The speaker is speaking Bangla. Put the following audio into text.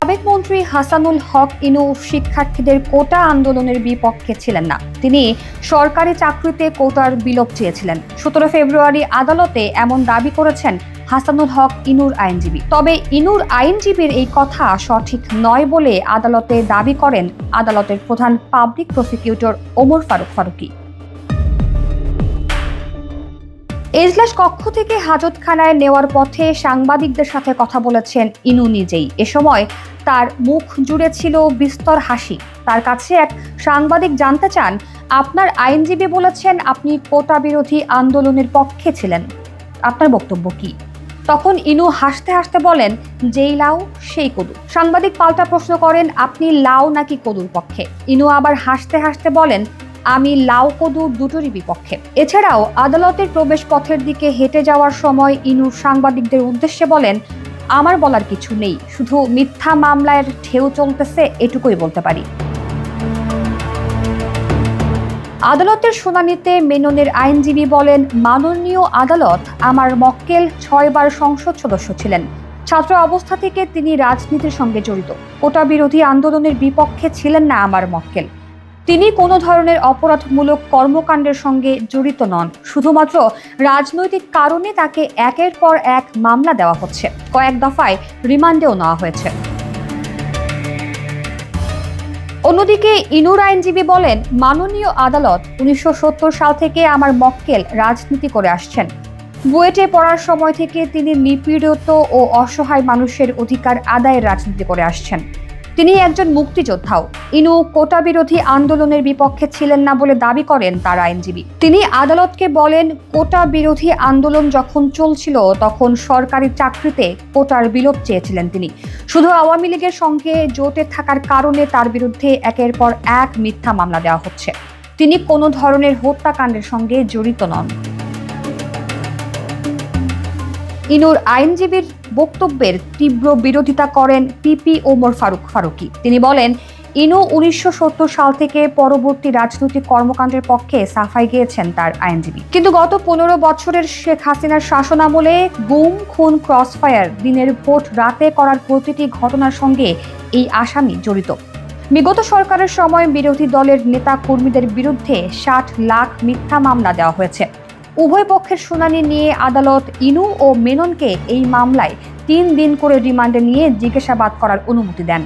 সাবেক মন্ত্রী হাসানুল হক ইনু শিক্ষার্থীদের কোটা আন্দোলনের বিপক্ষে ছিলেন না। তিনি সরকারি চাকরিতে কোটার বিলোপ চেয়েছিলেন। 17 ফেব্রুয়ারি আদালতে এমন দাবি করেছেন হাসানুল হক ইনুর আইনজীবী। তবে ইনুর আইনজীবীর এই কথা সঠিক নয় বলে আদালতে দাবি করেন আদালতের প্রধান পাবলিক প্রসিকিউটর ওমর ফারুকী। এজলাস কক্ষ থেকে হাজতখানায় নেওয়ার পথে সাংবাদিকদের সাথে কথা বলেছেন ইনু নিজেই। এ সময় তার মুখ জুড়ে ছিল বিস্তর হাসি। তার কাছে এক সাংবাদিক জানতে চান, আপনার আইনজীবী বলেছেন আপনি কোটা বিরোধী আন্দোলনের পক্ষে ছিলেন, আপনার বক্তব্য কি? তখন ইনু হাসতে হাসতে বলেন, যেই লাউ সেই কদু। সাংবাদিক পাল্টা প্রশ্ন করেন, আপনি লাউ নাকি কদুর পক্ষে? ইনু আবার হাসতে হাসতে বলেন, আমি লাউ কদু দুটোরই বিপক্ষে। এছাড়াও আদালতের প্রবেশ পথের দিকে হেঁটে যাওয়ার সময় ইনু সাংবাদিকদের উদ্দেশ্যে বলেন, আমার বলার কিছু নেই, শুধু মিথ্যা মামলার ঢেউ চলতেছে এটুকুই বলতে পারি। আদালতের শুনানিতে মেননের আইনজীবী বলেন, মাননীয় আদালত, আমার মক্কেল 6 বার সংসদ সদস্য ছিলেন। ছাত্র অবস্থা থেকে তিনি রাজনীতির সঙ্গে জড়িত। কোটা বিরোধী আন্দোলনের বিপক্ষে ছিলেন না আমার মক্কেল। তিনি কোনো ধরনের অপরাধমূলক কর্মকাণ্ডের সঙ্গে জড়িত নন। শুধুমাত্র রাজনৈতিক কারণে তাকে একের পর এক মামলা দেওয়া হচ্ছে, কয়েক দফায় রিমান্ডেও নেওয়া হয়েছে। অন্যদিকে ইনুর আইনজীবী বলেন, মাননীয় আদালত, 1970 সাল থেকে আমার মক্কেল রাজনীতি করে আসছেন। বুয়েটে পড়ার সময় থেকে তিনি নিপীড়িত ও অসহায় মানুষের অধিকার আদায়ের রাজনীতি করে আসছেন। তিনি একজন মুক্তিযোদ্ধাও। ইনু কোটা বিরোধী আন্দোলনের বিপক্ষে ছিলেন না বলে দাবি করেন তার আইনজীবী। তিনি আদালতকে বলেন, কোটা বিরোধী আন্দোলন যখন চলছিল তখন সরকারি চাকরিতে কোটার বিলোপ চেয়েছিলেন তিনি। শুধু আওয়ামী লীগের সঙ্গে জোটে থাকার কারণে তার বিরুদ্ধে একের পর এক মিথ্যা মামলা দেওয়া হচ্ছে। তিনি কোনো ধরনের হত্যাকাণ্ডের সঙ্গে জড়িত নন। ইনুর আইনজীবীর বক্তব্যের তীব্র বিরোধিতা করেন পিপি ওমর ফারুকী। তিনি বলেন, ইনু 1970 সাল থেকে পরবর্তী রাজনৈতিক কর্মকাণ্ডের পক্ষে সাফাই গিয়েছেন তার আইনজীবী। কিন্তু গত 15 বছরের শেখ হাসিনার শাসনামলে গুম, খুন, ক্রসফায়ার, দিনের ভোট রাতে করার প্রতিটি ঘটনার সঙ্গে এই আসামি জড়িত। বিগত সরকারের সময় বিরোধী দলের নেতা কর্মীদের বিরুদ্ধে 60 লাখ মিথ্যা মামলা দেওয়া হয়েছে। উভয় পক্ষের শুনানি নিয়ে আদালত ইনু ও মেননকে এই মামলায় 3 দিন করে রিমান্ডে নিয়ে জিজ্ঞাসাবাদ করার অনুমতি দেন।